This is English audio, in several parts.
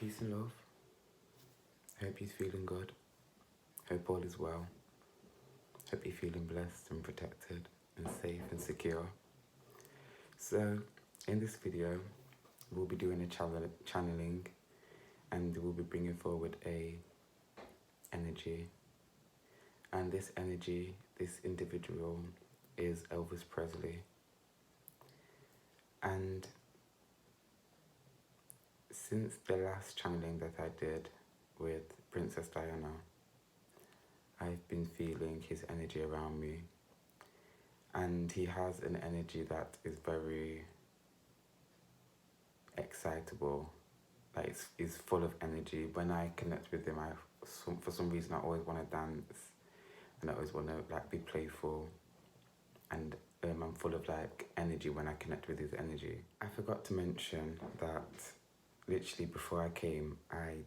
Peace and love. Hope you're feeling good. Hope all is well. Hope you're feeling blessed and protected and safe and secure. So, in this video, we'll be doing a channeling, and we'll be bringing forward a energy. And this energy, this individual, is Elvis Presley. And since the last channeling that I did with Princess Diana, I've been feeling his energy around me. And he has an energy that is very excitable, like is full of energy. When I connect with him, for some reason I always want to dance, and I always want to like be playful, and I'm full of like energy when I connect with his energy. I forgot to mention that literally before I came, I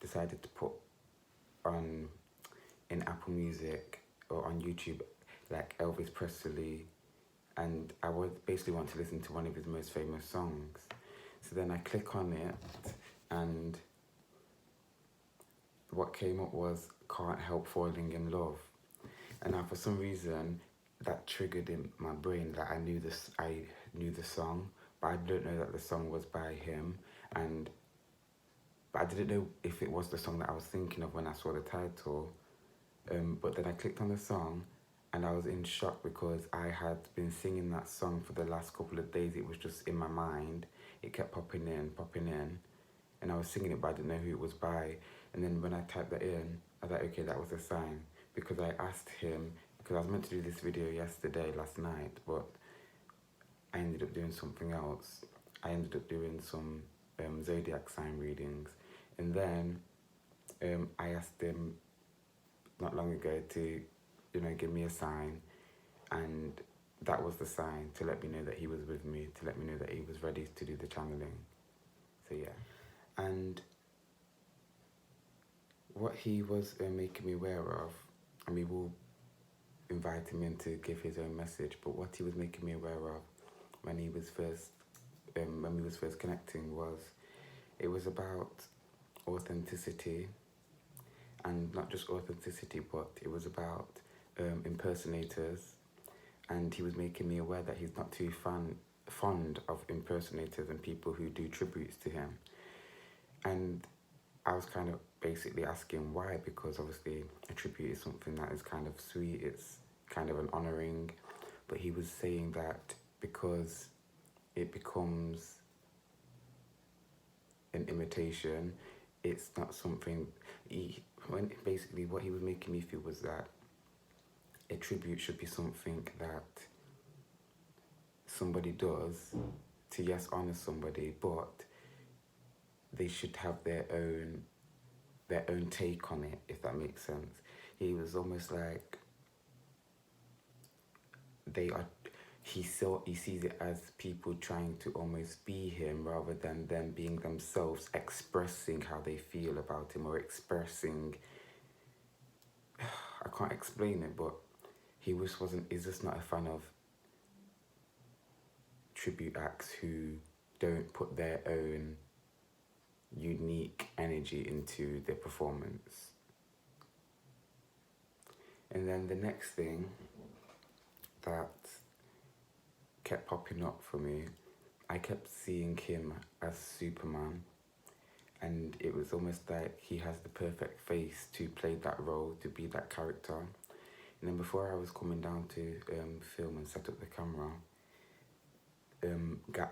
decided to put on in Apple Music or on YouTube like Elvis Presley, and I would basically want to listen to one of his most famous songs. So then I click on it, and what came up was Can't Help Falling in Love. And now for some reason that triggered in my brain that I knew the song, but I didn't know that the song was by him, but I didn't know if it was the song that I was thinking of when I saw the title. But then I clicked on the song, and I was in shock because I had been singing that song for the last couple of days. It was just in my mind. It kept popping in, and I was singing it, but I didn't know who it was by. And then when I typed that in, I was like, okay, that was a sign, because I asked him, because I was meant to do this video last night, but I ended up doing something else. I ended up doing some zodiac sign readings, and then I asked him not long ago to, give me a sign, and that was the sign to let me know that he was with me, to let me know that he was ready to do the channeling. So yeah, and what he was making me aware of, and we will invite him in to give his own message, but what he was making me aware of when we was first connecting was, it was about authenticity, and not just authenticity, but it was about impersonators, and he was making me aware that he's not too fond of impersonators and people who do tributes to him. And I was kind of basically asking why, because obviously a tribute is something that is kind of sweet, it's kind of an honouring, but he was saying that because it becomes an imitation, it's not something, basically what he was making me feel was that a tribute should be something that somebody does to, yes, honour somebody, but they should have their own take on it, if that makes sense. He was almost like he sees it as people trying to almost be him rather than them being themselves, expressing how they feel about him, or expressing, I can't explain it, but he's just not a fan of tribute acts who don't put their own unique energy into their performance. And then the next thing that kept popping up for me, I kept seeing him as Superman, and it was almost like he has the perfect face to play that role, to be that character. And then before I was coming down to film and set up the camera,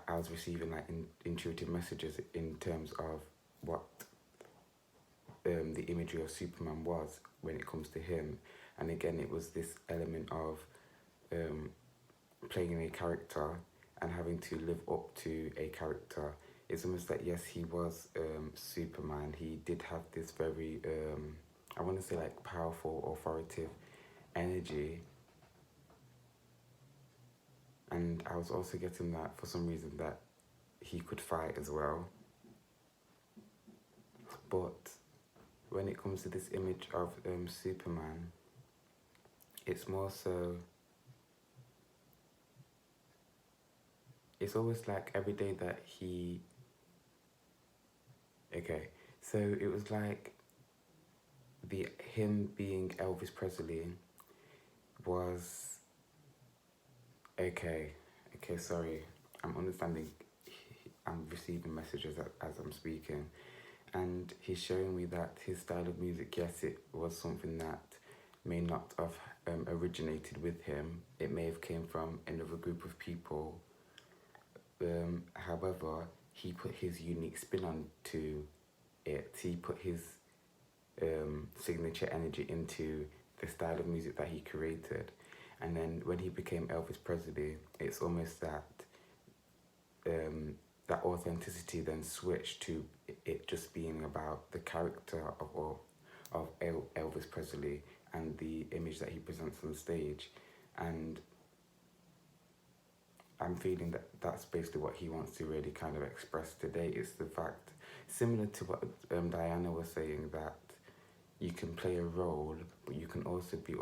I was receiving like intuitive messages in terms of what the imagery of Superman was when it comes to him. And again, it was this element of playing a character and having to live up to a character. It's almost like, yes, he was Superman. He did have this very, I want to say like powerful, authoritative energy. And I was also getting that for some reason that he could fight as well. But when it comes to this image of Superman, it's more so, it's always like every day that So it was like him being Elvis Presley was okay. Okay, sorry. I'm understanding. I'm receiving messages as I'm speaking, and he's showing me that his style of music, yes, it was something that may not have originated with him. It may have came from another group of people. However, he put his unique spin on to it. He put his signature energy into the style of music that he created. And then when he became Elvis Presley, it's almost that that authenticity then switched to it just being about the character of Elvis Presley and the image that he presents on stage. And I'm feeling that that's basically what he wants to really kind of express today, is the fact, similar to what Diana was saying, that you can play a role, but you can also be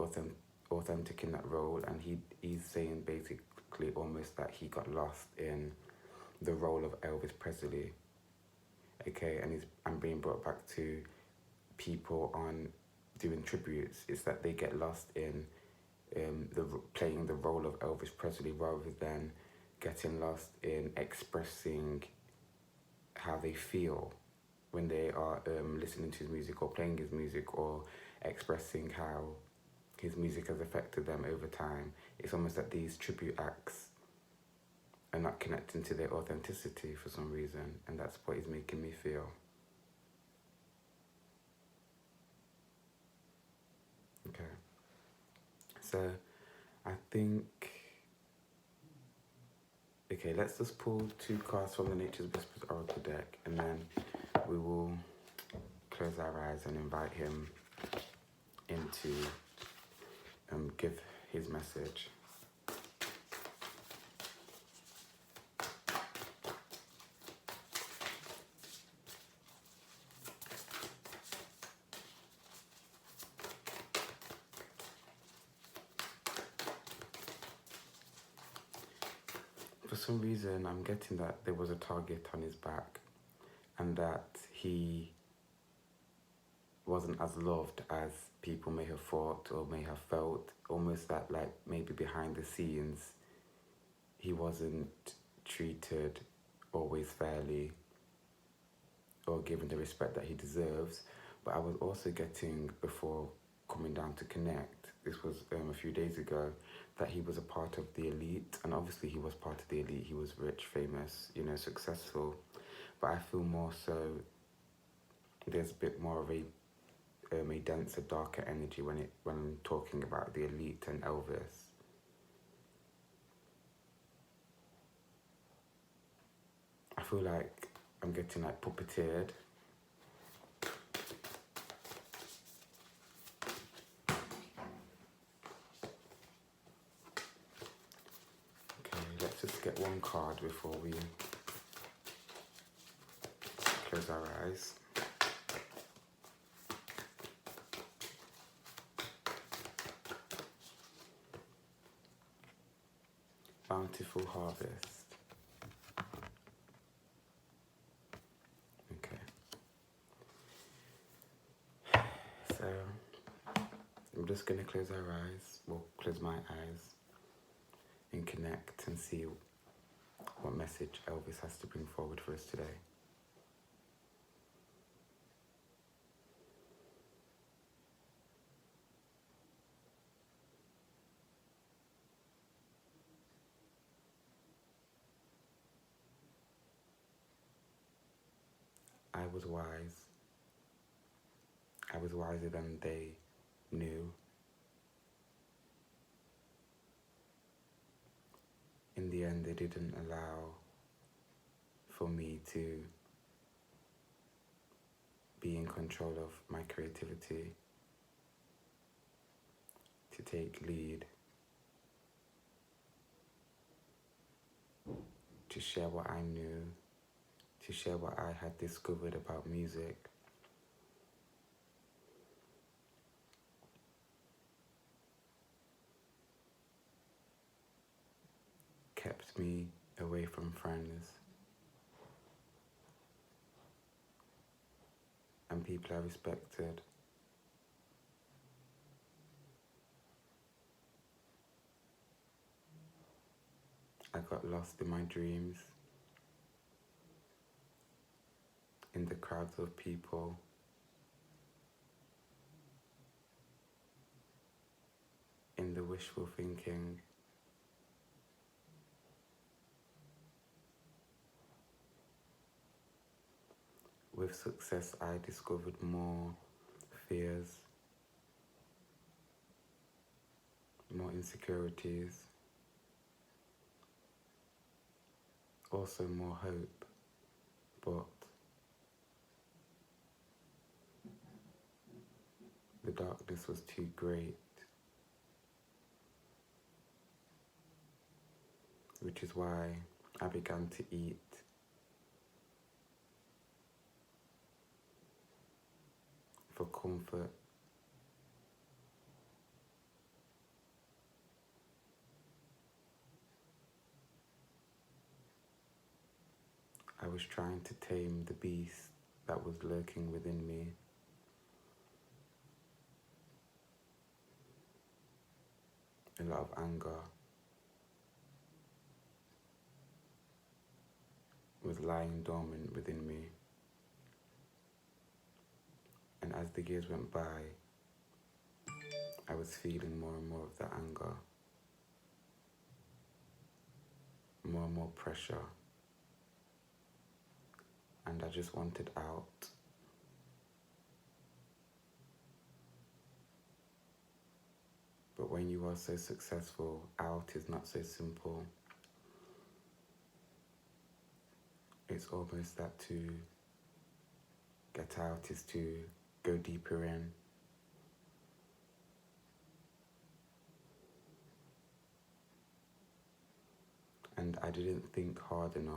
authentic in that role. And he's saying basically almost that he got lost in the role of Elvis Presley. Okay, and I'm being brought back to people on doing tributes. It's that they get lost in playing the role of Elvis Presley rather than getting lost in expressing how they feel when they are listening to his music or playing his music, or expressing how his music has affected them over time. It's almost that these tribute acts are not connecting to their authenticity for some reason, and that's what is making me feel. Okay. So I think, okay, let's just pull 2 cards from the Nature's Whispers Oracle deck, and then we will close our eyes and invite him in to give his message. For some reason, I'm getting that there was a target on his back, and that he wasn't as loved as people may have thought or may have felt. Almost that, like, maybe behind the scenes, he wasn't treated always fairly or given the respect that he deserves. But I was also getting, before coming down to connect, this was a few days ago, that he was a part of the elite. And obviously he was part of the elite. He was rich, famous, successful. But I feel more so there's a bit more of a denser, darker energy when I'm talking about the elite and Elvis. I feel like I'm getting like puppeteered. Okay, let's just get one card before we close our eyes. Bountiful harvest. Okay. So I'm just gonna close our eyes, well, close my eyes, and connect and see what message Elvis has to bring forward for us today. I was wise. I was wiser than they knew. In the end, they didn't allow for me to be in control of my creativity, to take lead, to share what I knew, to share what I had discovered about music. Kept me away from friends. and people I respected. I got lost in my dreams, in the crowds of people, in the wishful thinking. With success, I discovered more fears, more insecurities, also more hope, but the darkness was too great, which is why I began to eat for comfort. I was trying to tame the beast that was lurking within me. A lot of anger was lying dormant within me. And as the years went by, I was feeling more and more of that anger, more and more pressure, and I just wanted out. But when you are so successful, out is not so simple. It's almost that to get out is to go deeper in. And I didn't think hard enough.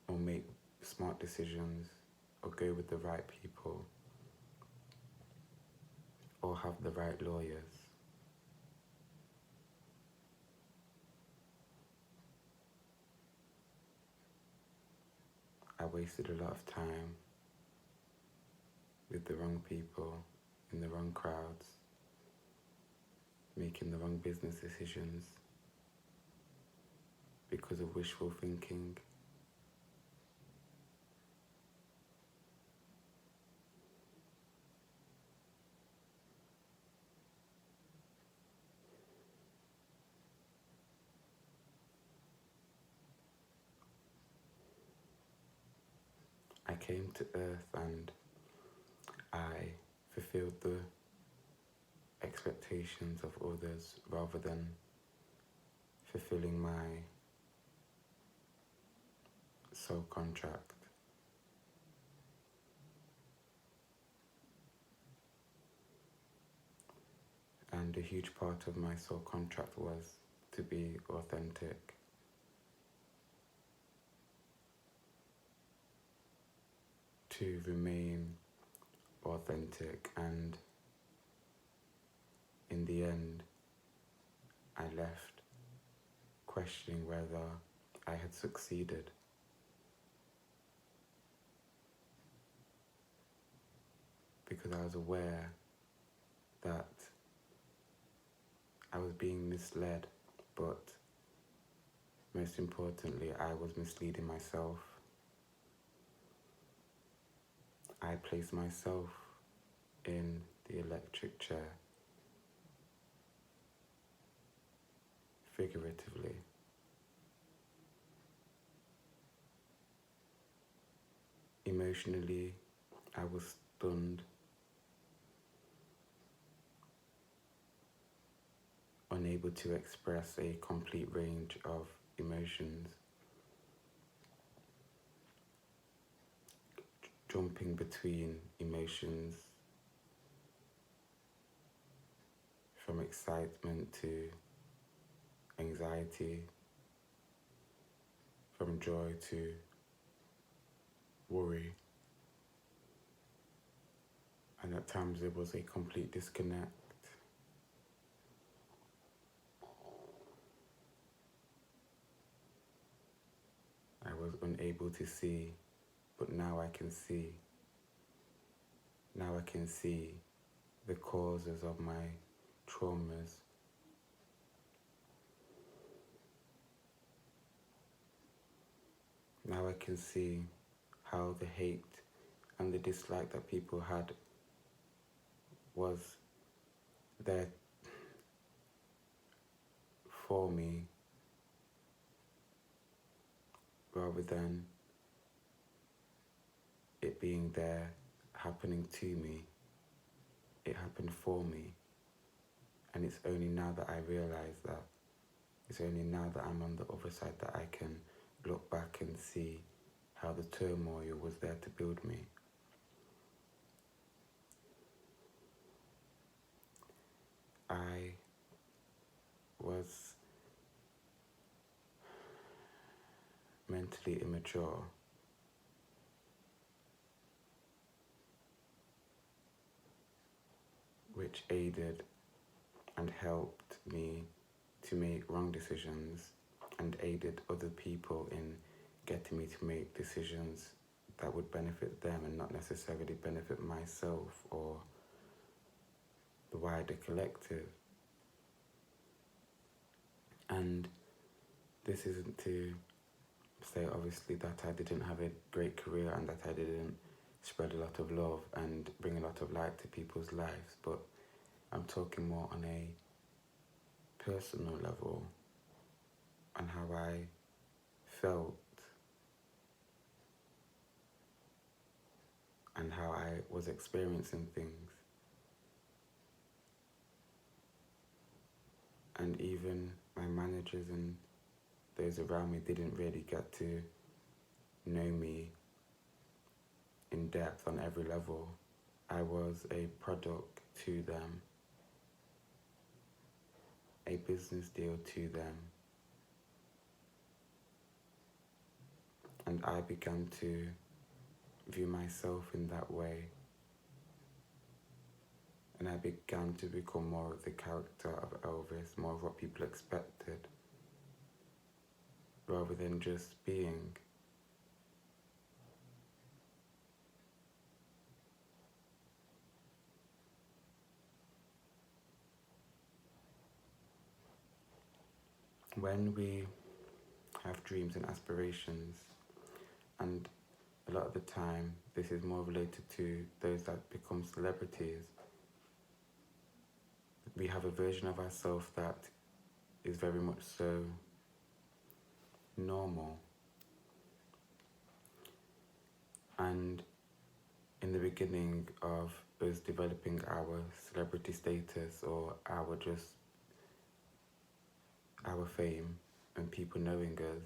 Or make smart decisions, or go with the right people, or have the right lawyers. I wasted a lot of time with the wrong people, in the wrong crowds, making the wrong business decisions because of wishful thinking. I came to earth and I fulfilled the expectations of others rather than fulfilling my soul contract. And a huge part of my soul contract was to be authentic. To remain authentic, and in the end, I left questioning whether I had succeeded. Because I was aware that I was being misled, but most importantly, I was misleading myself. I placed myself in the electric chair, figuratively. Emotionally, I was stunned, unable to express a complete range of emotions, jumping between emotions, from excitement to anxiety, from joy to worry. And at times there was a complete disconnect. I was unable to see, but now I can see. Now I can see the causes of my traumas. Now I can see how the hate and the dislike that people had was there for me rather than it being there happening to me. It happened for me. And it's only now that I realize that, it's only now that I'm on the other side that I can look back and see how the turmoil was there to build me. I was mentally immature. Which aided and helped me to make wrong decisions and aided other people in getting me to make decisions that would benefit them and not necessarily benefit myself or the wider collective. And this isn't to say obviously that I didn't have a great career and that I didn't spread a lot of love and bring a lot of light to people's lives, but I'm talking more on a personal level, on how I felt and how I was experiencing things. And even my managers and those around me didn't really get to know me in depth on every level. I was a product to them, a business deal to them. And I began to view myself in that way. And I began to become more of the character of Elvis, more of what people expected, rather than just being. When we have dreams and aspirations, and a lot of the time this is more related to those that become celebrities, we have a version of ourselves that is very much so normal. And in the beginning of us developing our celebrity status or our fame and people knowing us,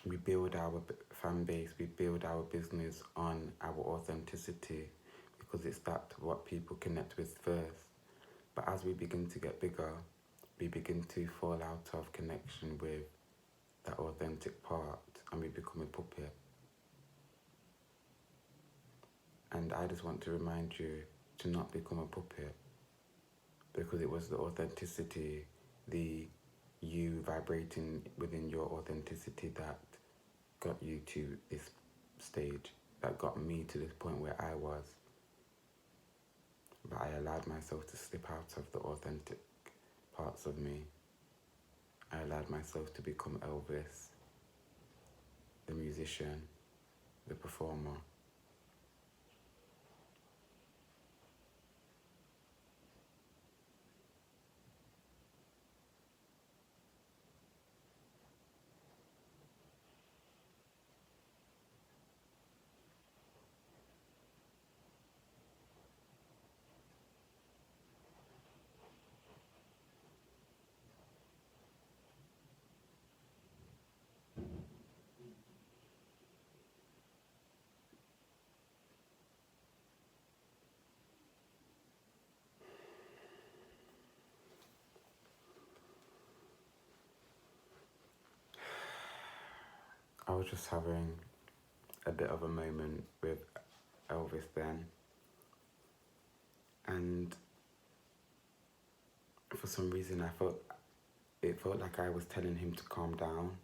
we build our fan base, we build our business on our authenticity because it's that what people connect with first. But as we begin to get bigger, we begin to fall out of connection with that authentic part and we become a puppet. And I just want to remind you to not become a puppet, because it was the authenticity, the you vibrating within your authenticity that got you to this stage, that got me to this point where I was. But I allowed myself to slip out of the authentic parts of me. I allowed myself to become Elvis, the musician, the performer. I was just having a bit of a moment with Elvis then, and for some reason I felt it felt like I was telling him to calm down.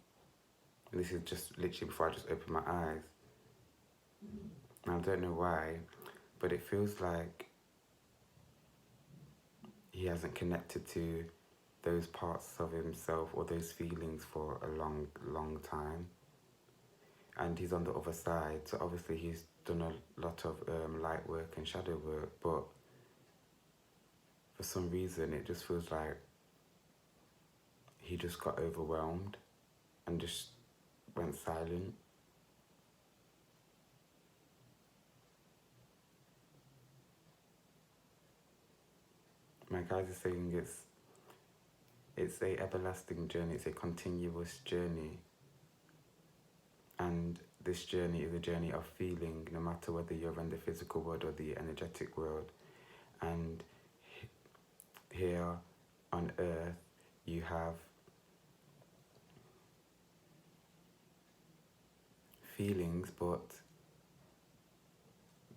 And this is just literally before I just opened my eyes. And I don't know why, but it feels like he hasn't connected to those parts of himself or those feelings for a long time. And he's on the other side, so obviously he's done a lot of light work and shadow work, but for some reason it just feels like he just got overwhelmed and just went silent. My guys are saying it's a everlasting journey, it's a continuous journey. And this journey is a journey of feeling, no matter whether you're in the physical world or the energetic world. And here on earth, you have feelings, but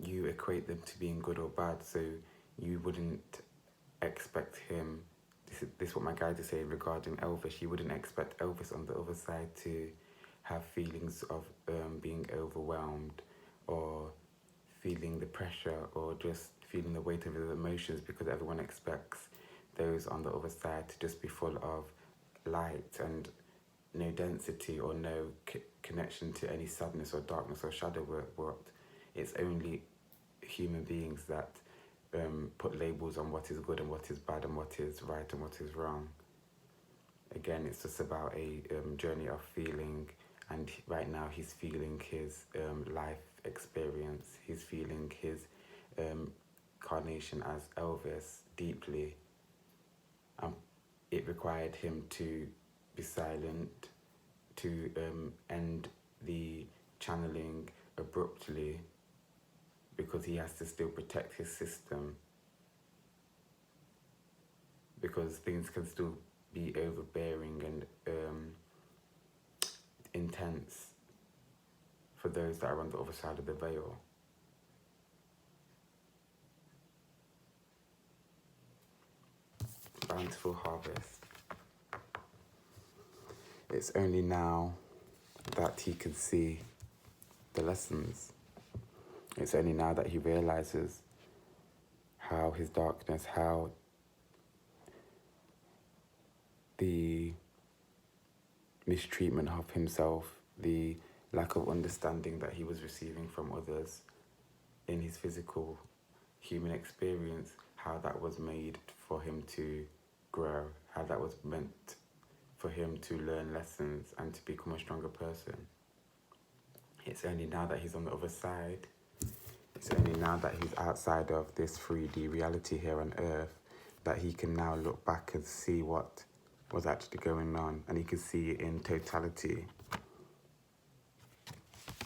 you equate them to being good or bad. So you wouldn't expect him, this is what my guide is saying regarding Elvis, you wouldn't expect Elvis on the other side to have feelings of being overwhelmed or feeling the pressure or just feeling the weight of his emotions, because everyone expects those on the other side to just be full of light and no density or no connection to any sadness or darkness or shadow work. But it's only human beings that put labels on what is good and what is bad and what is right and what is wrong. Again, it's just about a journey of feeling, and right now he's feeling his life experience. He's feeling his incarnation as Elvis deeply. It required him to be silent, to end the channeling abruptly, because he has to still protect his system, because things can still be overbearing and intense for those that are on the other side of the veil. Bountiful harvest. It's only now that he can see the lessons. It's only now that he realizes how his darkness, how the mistreatment of himself, the lack of understanding that he was receiving from others in his physical human experience, how that was made for him to grow, how that was meant for him to learn lessons and to become a stronger person. It's only now that he's on the other side, it's only now that he's outside of this 3D reality here on earth, that he can now look back and see what was actually going on, and he can see it in totality.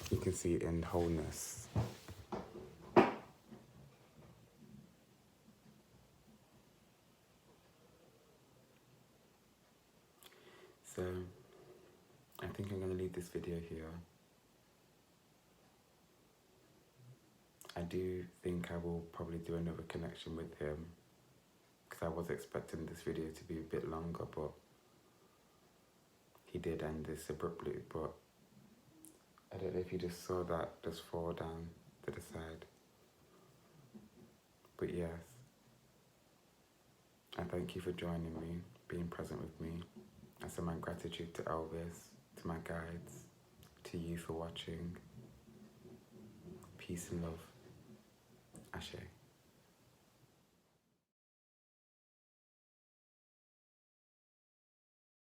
He can see it in wholeness. So I think I'm going to leave this video here. I do think I will probably do another connection with him, because I was expecting this video to be a bit longer, but he did end this abruptly. But I don't know if you just saw that just fall down to the side. But yes, I thank you for joining me, being present with me. I send my gratitude to Elvis, to my guides, to you for watching. Peace and love. Ashe.